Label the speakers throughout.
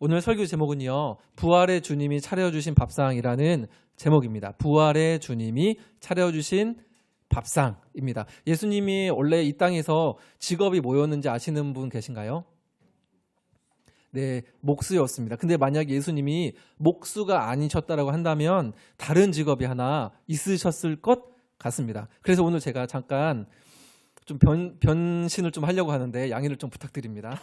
Speaker 1: 오늘 설교 제목은요, 부활의 주님이 차려주신 밥상이라는 제목입니다. 부활의 주님이 차려주신 밥상입니다. 예수님이 원래 이 땅에서 직업이 뭐였는지 아시는 분 계신가요? 네, 목수였습니다. 근데 만약 예수님이 목수가 아니셨다라고 한다면 다른 직업이 하나 있으셨을 것 같습니다. 그래서 오늘 제가 잠깐 좀 변신을 좀 하려고 하는데 양해를 좀 부탁드립니다.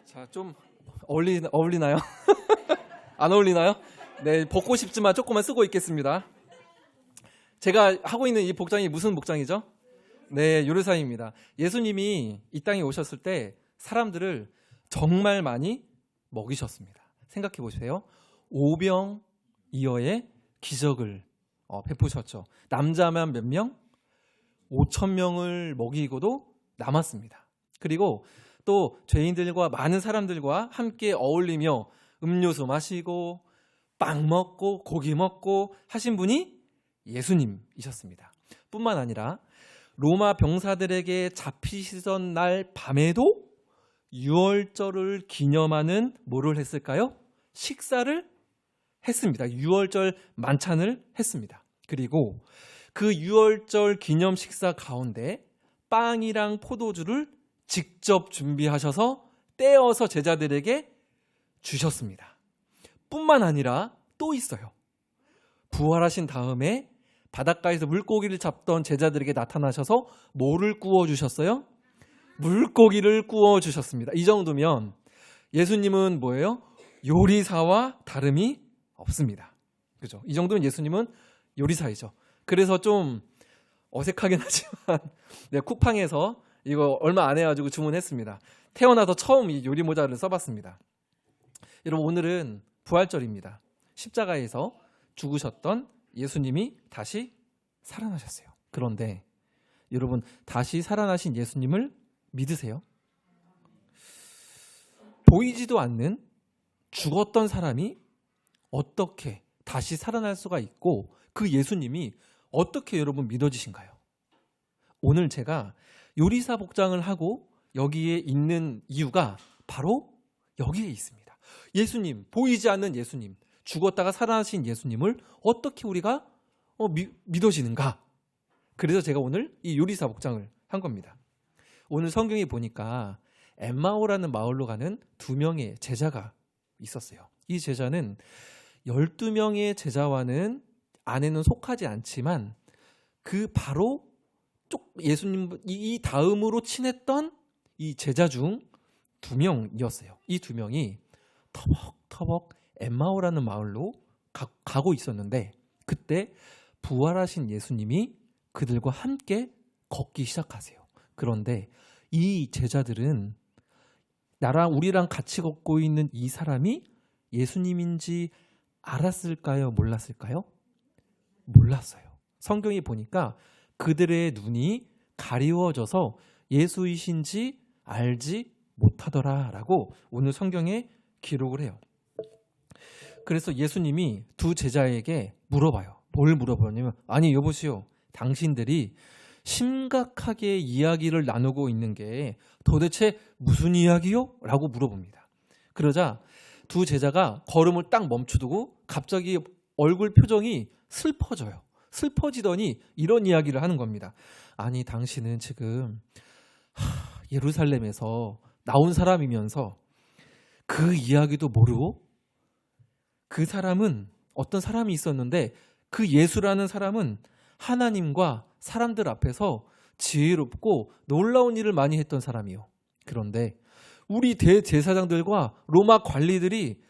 Speaker 1: 자, 좀 어울리나요? 안 어울리나요? 네, 벗고 싶지만 조금만 쓰고 있겠습니다. 제가 하고 있는 이 복장이 무슨 복장이죠? 네, 요르사입니다. 예수님이 이 땅에 오셨을 때 사람들을 정말 많이 먹이셨습니다. 생각해 보세요. 오병이어의 기적을 베푸셨죠. 남자만 몇 명? 5,000명을 먹이고도 남았습니다. 그리고 또 죄인들과 많은 사람들과 함께 어울리며 음료수 마시고 빵 먹고 고기 먹고 하신 분이 예수님이셨습니다. 뿐만 아니라 로마 병사들에게 잡히시던 날 밤에도 유월절을 기념하는 뭐를 했을까요? 식사를 했습니다. 유월절 만찬을 했습니다. 그리고 그 유월절 기념 식사 가운데 빵이랑 포도주를 직접 준비하셔서 떼어서 제자들에게 주셨습니다. 뿐만 아니라 또 있어요. 부활하신 다음에 바닷가에서 물고기를 잡던 제자들에게 나타나셔서 뭐를 구워주셨어요? 물고기를 구워주셨습니다. 이 정도면 예수님은 뭐예요? 요리사와 다름이 없습니다. 그죠? 이 정도면 예수님은 요리사이죠. 그래서 좀 어색하긴 하지만 네, 쿠팡에서 이거 얼마 안 해가지고 주문했습니다. 태어나서 처음 이 요리 모자를 써봤습니다. 여러분, 오늘은 부활절입니다. 십자가에서 죽으셨던 예수님이 다시 살아나셨어요. 그런데 여러분, 다시 살아나신 예수님을 믿으세요? 보이지도 않는 죽었던 사람이 어떻게 다시 살아날 수가 있고 그 예수님이 어떻게 여러분 믿어지신가요? 오늘 제가 요리사 복장을 하고 여기에 있는 이유가 바로 여기에 있습니다. 예수님, 보이지 않는 예수님, 죽었다가 살아나신 예수님을 어떻게 우리가 믿어지는가? 그래서 제가 오늘 이 요리사 복장을 한 겁니다. 오늘 성경에 보니까 엠마오라는 마을로 가는 2명의 제자가 있었어요. 이 제자는 12명의 제자와는 안에는 속하지 않지만 그 바로 예수님 이 다음으로 친했던 이 제자 중 2명이었어요. 이 2명이 터벅터벅 엠마오라는 마을로 가고 있었는데 그때 부활하신 예수님이 그들과 함께 걷기 시작하세요. 그런데 이 제자들은 우리랑 같이 걷고 있는 이 사람이 예수님인지 알았을까요? 몰랐을까요? 몰랐어요. 성경에 보니까 그들의 눈이 가리워져서 예수이신지 알지 못하더라라고 오늘 성경에 기록을 해요. 그래서 예수님이 2 제자에게 물어봐요. 뭘 물어보냐면, 아니 여보시오, 당신들이 심각하게 이야기를 나누고 있는 게 도대체 무슨 이야기요? 라고 물어봅니다. 그러자 2 제자가 걸음을 딱 멈추두고 갑자기 얼굴 표정이 슬퍼져요. 슬퍼지더니 이런 이야기를 하는 겁니다. 아니, 당신은 지금 예루살렘에서 나온 사람이면서 그 이야기도 모르고 그 사람은 어떤 사람이 있었는데 그 예수라는 사람은 하나님과 사람들 앞에서 지혜롭고 놀라운 일을 많이 했던 사람이요. 그런데 우리 대제사장들과 로마 관리들이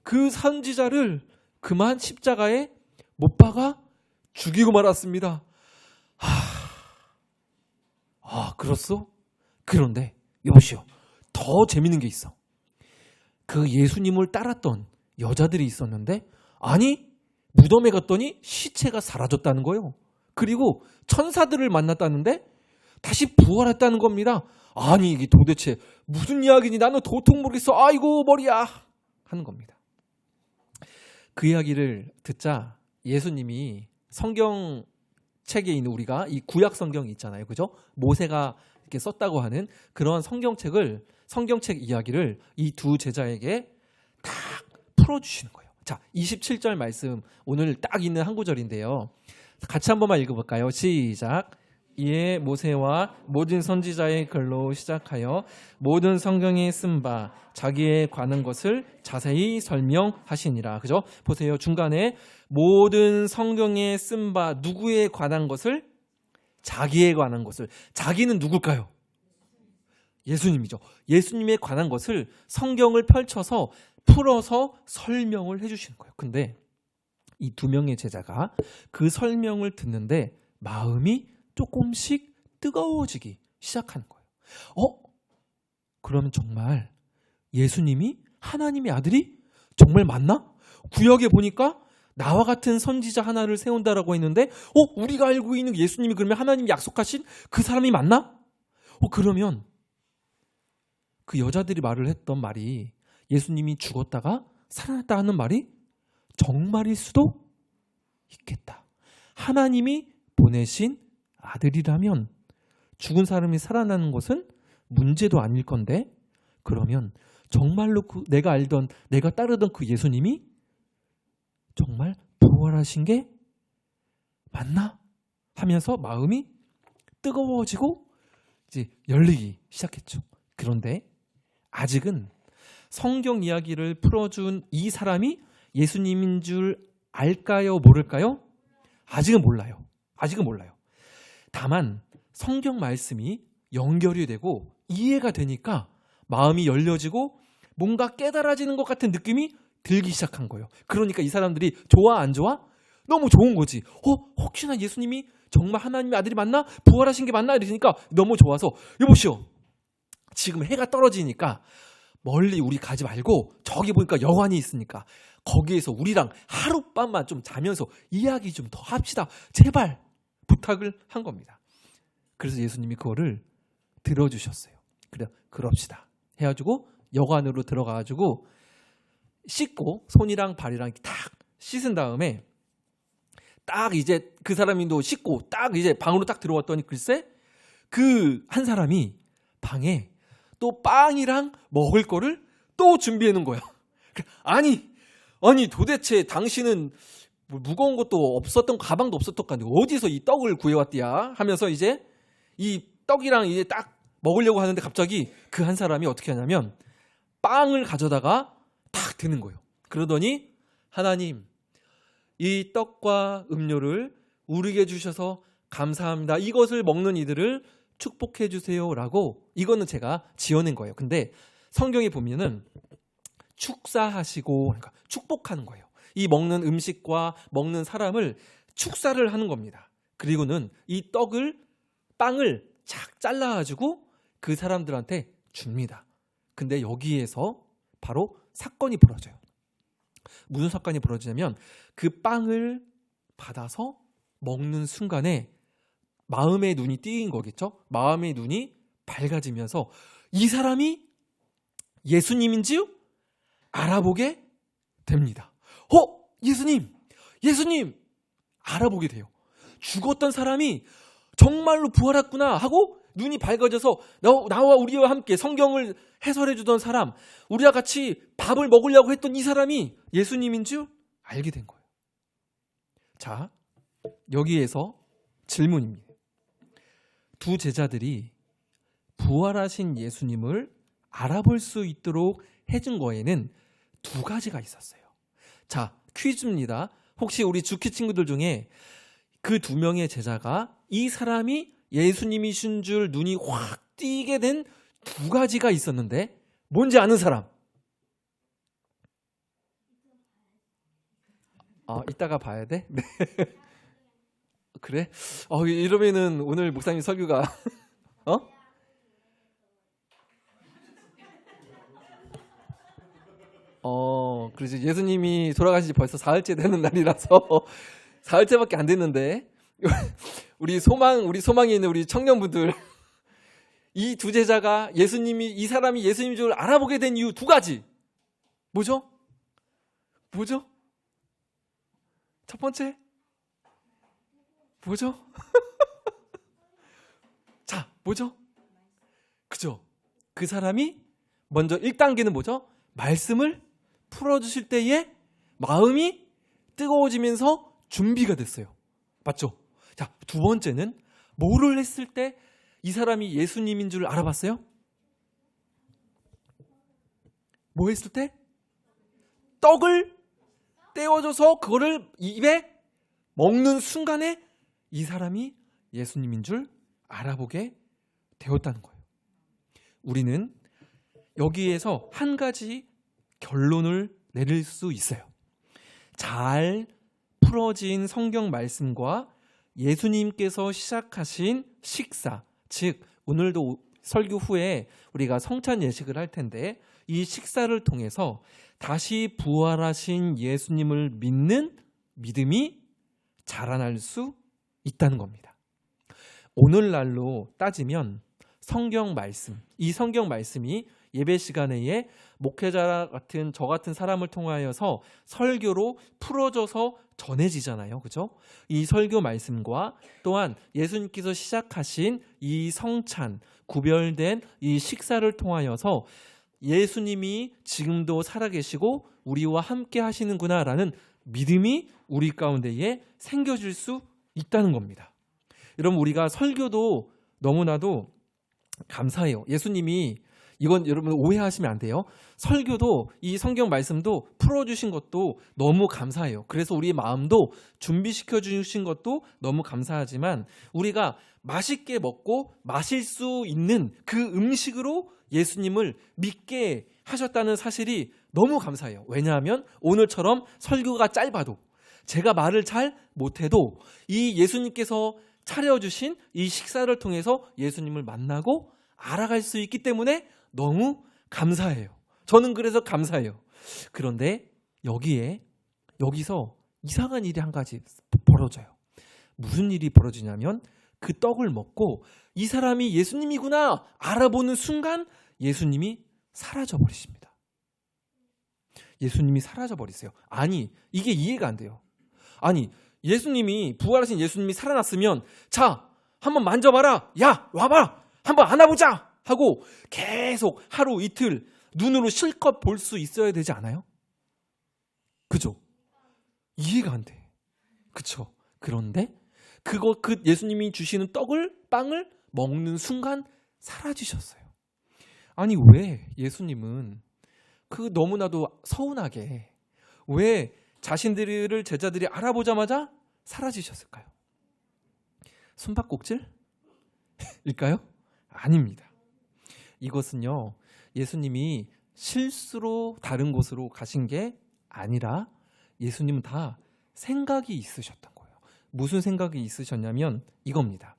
Speaker 1: 그 선지자를 그만 십자가에 못 박아 죽이고 말았습니다. 그렇소? 그런데 여보시오, 더 재밌는 게 있어. 그 예수님을 따랐던 여자들이 있었는데, 아니 무덤에 갔더니 시체가 사라졌다는 거예요. 그리고 천사들을 만났다는데 다시 부활했다는 겁니다. 아니 이게 도대체 무슨 이야기니? 나는 도통 모르겠어. 아이고 머리야 하는 겁니다. 그 이야기를 듣자 예수님이 성경책에 있는 우리가 이 구약 성경이 있잖아요. 그죠? 모세가 이렇게 썼다고 하는 그런 성경책 이야기를 이 두 제자에게 딱 풀어주시는 거예요. 자, 27절 말씀 오늘 딱 있는 한 구절인데요. 같이 한 번만 읽어볼까요? 시작. 이에 모세와 모든 선지자의 글로 시작하여 모든 성경에 쓴 바 자기에 관한 것을 자세히 설명하시니라. 그죠? 보세요. 중간에 모든 성경에 쓴 바 누구에 관한 것을? 자기에 관한 것을. 자기는 누굴까요? 예수님이죠. 예수님에 관한 것을 성경을 펼쳐서 풀어서 설명을 해주시는 거예요. 근데 이 두 명의 제자가 그 설명을 듣는데 마음이 조금씩 뜨거워지기 시작하는 거예요. 그러면 정말 예수님이 하나님의 아들이 정말 맞나? 구약에 보니까 나와 같은 선지자 하나를 세운다라고 했는데 우리가 알고 있는 예수님이 그러면 하나님이 약속하신 그 사람이 맞나? 그러면 그 여자들이 말을 했던 말이 예수님이 죽었다가 살아났다 하는 말이 정말일 수도 있겠다. 하나님이 보내신 아들이라면 죽은 사람이 살아나는 것은 문제도 아닐 건데 그러면 정말로 내가 따르던 그 예수님이 정말 부활하신 게 맞나? 하면서 마음이 뜨거워지고 이제 열리기 시작했죠. 그런데 아직은 성경 이야기를 풀어준 이 사람이 예수님인 줄 알까요? 모를까요? 아직은 몰라요. 다만 성경 말씀이 연결이 되고 이해가 되니까 마음이 열려지고 뭔가 깨달아지는 것 같은 느낌이 들기 시작한 거예요. 그러니까 이 사람들이 좋아 안 좋아? 너무 좋은 거지. 혹시나 예수님이 정말 하나님의 아들이 맞나? 부활하신 게 맞나? 이러니까 너무 좋아서 여보시오. 지금 해가 떨어지니까 멀리 우리 가지 말고 저기 보니까 여관이 있으니까 거기에서 우리랑 하룻밤만 좀 자면서 이야기 좀 더 합시다. 제발 부탁을 한 겁니다. 그래서 예수님이 그거를 들어주셨어요. 그래, 그럽시다. 해가지고 여관으로 들어가가지고 씻고 손이랑 발이랑 딱 씻은 다음에 딱 이제 그 사람도 씻고 딱 이제 방으로 딱 들어왔더니 글쎄 그 한 사람이 방에 또 빵이랑 먹을 거를 또 준비해 놓은 거야. 아니 도대체 당신은 무거운 것도 없었던 가방도 없었던 건데 어디서 이 떡을 구해왔디야 하면서 이제 이 떡이랑 이제 딱 먹으려고 하는데 갑자기 그 한 사람이 어떻게 하냐면 빵을 가져다가 탁 드는 거예요. 그러더니 하나님 이 떡과 음료를 우리에게 주셔서 감사합니다. 이것을 먹는 이들을 축복해 주세요라고 이거는 제가 지어낸 거예요. 근데 성경에 보면은 축사하시고 그러니까 축복하는 거예요. 이 먹는 음식과 먹는 사람을 축사를 하는 겁니다. 그리고는 이 빵을 착 잘라가지고 그 사람들한테 줍니다. 근데 여기에서 바로 사건이 벌어져요. 무슨 사건이 벌어지냐면 그 빵을 받아서 먹는 순간에 마음의 눈이 띄인 거겠죠. 마음의 눈이 밝아지면서 이 사람이 예수님인지 알아보게 됩니다. 예수님 알아보게 돼요. 죽었던 사람이 정말로 부활했구나 하고 눈이 밝아져서 나와 우리와 함께 성경을 해설해 주던 사람, 우리와 같이 밥을 먹으려고 했던 이 사람이 예수님인 줄 알게 된 거예요. 자, 여기에서 질문입니다. 두 제자들이 부활하신 예수님을 알아볼 수 있도록 해준 거에는 두 가지가 있었어요. 자, 퀴즈입니다. 혹시 우리 주키 친구들 중에 그 두 명의 제자가 이 사람이 예수님이신 줄 눈이 확 띄게 된 두 가지가 있었는데 뭔지 아는 사람? 이따가 봐야 돼? 네. 그래? 이러면은 오늘 목사님 설교가 그래서 예수님이 돌아가신 지 벌써 사흘째 되는 날이라서 사흘째밖에 안 됐는데 우리 소망에 있는 우리 청년분들 이 두 제자가 이 사람이 예수님인 줄 알아보게 된 이유 두 가지. 뭐죠? 첫 번째? 뭐죠? 자, 뭐죠? 그죠? 그 사람이 먼저 1단계는 뭐죠? 말씀을 풀어주실 때에 마음이 뜨거워지면서 준비가 됐어요. 맞죠? 자, 두 번째는 뭐를 했을 때 이 사람이 예수님인 줄 알아봤어요? 뭐 했을 때? 떡을 떼어줘서 그거를 입에 먹는 순간에 이 사람이 예수님인 줄 알아보게 되었다는 거예요. 우리는 여기에서 한 가지 결론을 내릴 수 있어요. 잘 풀어진 성경 말씀과 예수님께서 시작하신 식사, 즉 오늘도 설교 후에 우리가 성찬 예식을 할 텐데 이 식사를 통해서 다시 부활하신 예수님을 믿는 믿음이 자라날 수 있다는 겁니다. 오늘날로 따지면 성경 말씀, 이 성경 말씀이 예배 시간에 목회자 같은 저 같은 사람을 통하여서 설교로 풀어져서 전해지잖아요. 그죠? 이 설교 말씀과 또한 예수님께서 시작하신 이 성찬, 구별된 이 식사를 통하여서 예수님이 지금도 살아계시고 우리와 함께 하시는구나라는 믿음이 우리 가운데에 생겨질 수 있다는 겁니다. 여러분, 우리가 설교도 너무나도 감사해요. 예수님이, 이건 여러분 오해하시면 안 돼요. 설교도 이 성경 말씀도 풀어주신 것도 너무 감사해요. 그래서 우리의 마음도 준비시켜 주신 것도 너무 감사하지만 우리가 맛있게 먹고 마실 수 있는 그 음식으로 예수님을 믿게 하셨다는 사실이 너무 감사해요. 왜냐하면 오늘처럼 설교가 짧아도 제가 말을 잘 못해도 이 예수님께서 차려주신 이 식사를 통해서 예수님을 만나고 알아갈 수 있기 때문에 너무 감사해요. 저는 그래서 감사해요. 그런데 여기서 이상한 일이 한 가지 벌어져요. 무슨 일이 벌어지냐면 그 떡을 먹고 이 사람이 예수님이구나 알아보는 순간 예수님이 사라져 버리십니다. 예수님이 사라져 버리세요. 아니, 이게 이해가 안 돼요. 아니, 예수님이, 부활하신 예수님이 살아났으면 자, 한번 만져봐라. 야, 와봐. 한번 안아보자 하고 계속 하루 이틀 눈으로 실컷 볼 수 있어야 되지 않아요? 그죠? 이해가 안 돼. 그쵸? 그런데 그 예수님이 주시는 빵을 먹는 순간 사라지셨어요. 아니, 왜 예수님은 너무나도 서운하게 왜 자신들을 제자들이 알아보자마자 사라지셨을까요? 숨바꼭질? 일까요? 아닙니다. 이것은요, 예수님이 실수로 다른 곳으로 가신 게 아니라 예수님은 다 생각이 있으셨던 거예요. 무슨 생각이 있으셨냐면 이겁니다.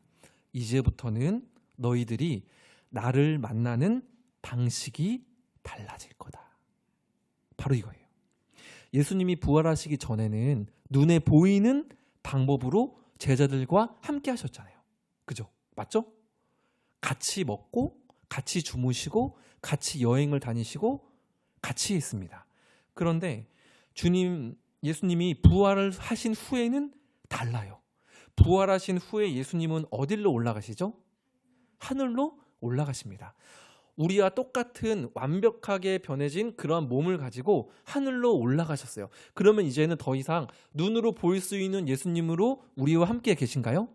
Speaker 1: 이제부터는 너희들이 나를 만나는 방식이 달라질 거다. 바로 이거예요. 예수님이 부활하시기 전에는 눈에 보이는 방법으로 제자들과 함께 하셨잖아요. 그죠? 맞죠? 같이 먹고 같이 주무시고 같이 여행을 다니시고 같이 했습니다. 그런데 예수님이 부활을 하신 후에는 달라요. 부활하신 후에 예수님은 어디로 올라가시죠? 하늘로 올라가십니다. 우리와 똑같은 완벽하게 변해진 그런 몸을 가지고 하늘로 올라가셨어요. 그러면 이제는 더 이상 눈으로 볼 수 있는 예수님으로 우리와 함께 계신가요?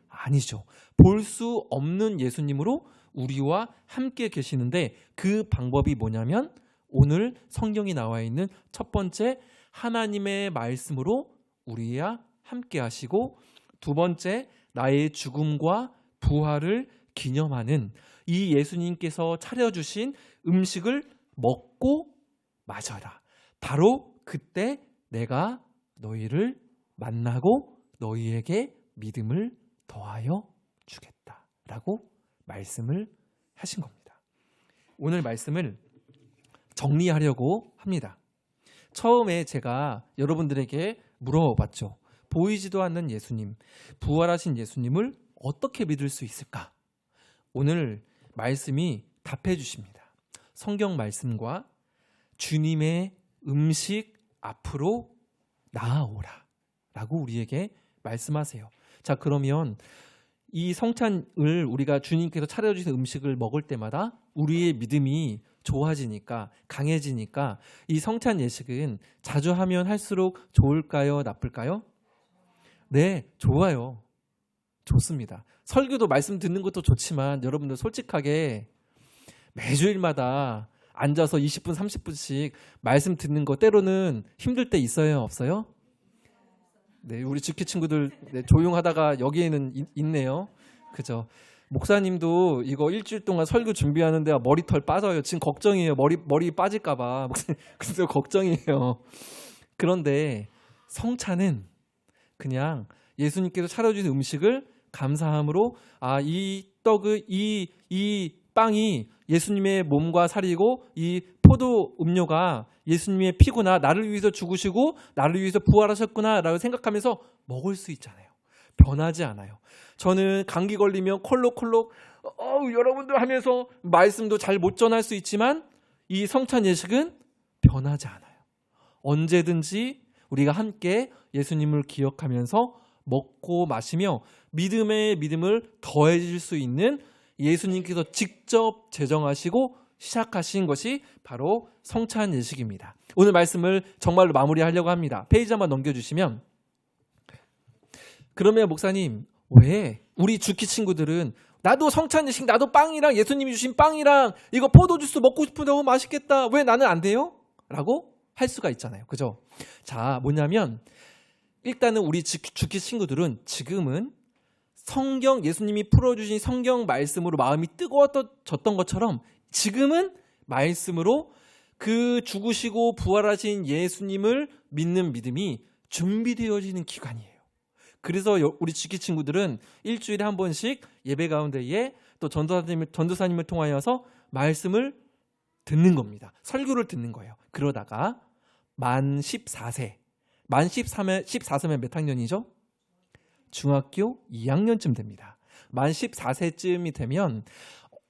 Speaker 1: 아니죠. 볼 수 없는 예수님으로 우리와 함께 계시는데 그 방법이 뭐냐면 오늘 성경이 나와 있는 첫 번째 하나님의 말씀으로 우리와 함께 하시고 두 번째 나의 죽음과 부활을 기념하는 이 예수님께서 차려주신 음식을 먹고 마셔라. 바로 그때 내가 너희를 만나고 너희에게 믿음을 더하여 주겠다라고 말씀을 하신 겁니다. 오늘 말씀을 정리하려고 합니다. 처음에 제가 여러분들에게 물어봤죠. 보이지도 않는 예수님, 부활하신 예수님을 어떻게 믿을 수 있을까? 오늘 말씀이 답해 주십니다. 성경 말씀과 주님의 음식 앞으로 나아오라 라고 우리에게 말씀하세요. 자, 그러면 이 성찬을 우리가 주님께서 차려주신 음식을 먹을 때마다 우리의 믿음이 좋아지니까, 강해지니까 이 성찬 예식은 자주 하면 할수록 좋을까요? 나쁠까요? 네, 좋아요. 좋습니다. 설교도 말씀 듣는 것도 좋지만 여러분들 솔직하게 매주일마다 앉아서 20분, 30분씩 말씀 듣는 거 때로는 힘들 때 있어요? 없어요? 네, 우리 지키 친구들 조용하다가 여기에는 있네요. 그죠? 목사님도 이거 일주일 동안 설교 준비하는데 머리털 빠져요. 지금 걱정이에요. 머리 빠질까 봐. 목사님 그래서 걱정이에요. 그런데 성찬은 그냥 예수님께서 차려주신 음식을 감사함으로 이 떡을 이 빵이 예수님의 몸과 살이고 이 포도 음료가 예수님의 피구나, 나를 위해서 죽으시고 나를 위해서 부활하셨구나 라고 생각하면서 먹을 수 있잖아요. 변하지 않아요. 저는 감기 걸리면 콜록콜록 여러분들 하면서 말씀도 잘 못 전할 수 있지만 이 성찬 예식은 변하지 않아요. 언제든지 우리가 함께 예수님을 기억하면서 먹고 마시며 믿음의 믿음을 더해질 수 있는 예수님께서 직접 제정하시고 시작하신 것이 바로 성찬 예식입니다. 오늘 말씀을 정말로 마무리하려고 합니다. 페이지 한번 넘겨주시면, 그러면 목사님 왜 우리 주키 친구들은 나도 성찬 예식, 나도 빵이랑 예수님이 주신 빵이랑 이거 포도주스 먹고 싶은데 너무 맛있겠다, 왜 나는 안 돼요? 라고 할 수가 있잖아요. 그죠? 자, 뭐냐면 일단은 우리 주키 친구들은 지금은 성경, 예수님이 풀어주신 성경 말씀으로 마음이 뜨거워졌던 것처럼 지금은 말씀으로 그 죽으시고 부활하신 예수님을 믿는 믿음이 준비되어지는 기간이에요. 그래서 우리 지키 친구들은 일주일에 한 번씩 예배 가운데에 또 전도사님을 통하여서 말씀을 듣는 겁니다. 설교를 듣는 거예요. 그러다가 만 14세면 몇 학년이죠? 중학교 2학년쯤 됩니다. 만 14세쯤이 되면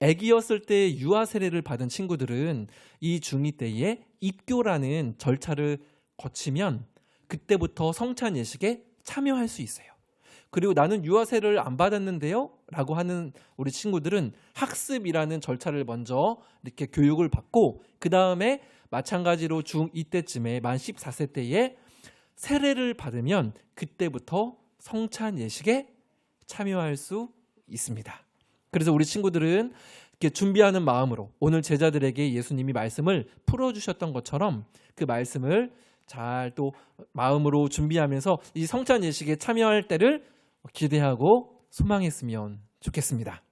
Speaker 1: 아기였을 때 유아 세례를 받은 친구들은 이 중2 때에 입교라는 절차를 거치면 그때부터 성찬 예식에 참여할 수 있어요. 그리고 나는 유아 세례를 안 받았는데요? 라고 하는 우리 친구들은 학습이라는 절차를 먼저 이렇게 교육을 받고 그 다음에 마찬가지로 중2 때쯤에 만 14세 때에 세례를 받으면 그때부터 성찬 예식에 참여할 수 있습니다. 그래서 우리 친구들은 이렇게 준비하는 마음으로 오늘 제자들에게 예수님이 말씀을 풀어주셨던 것처럼 그 말씀을 잘 또 마음으로 준비하면서 이 성찬 예식에 참여할 때를 기대하고 소망했으면 좋겠습니다.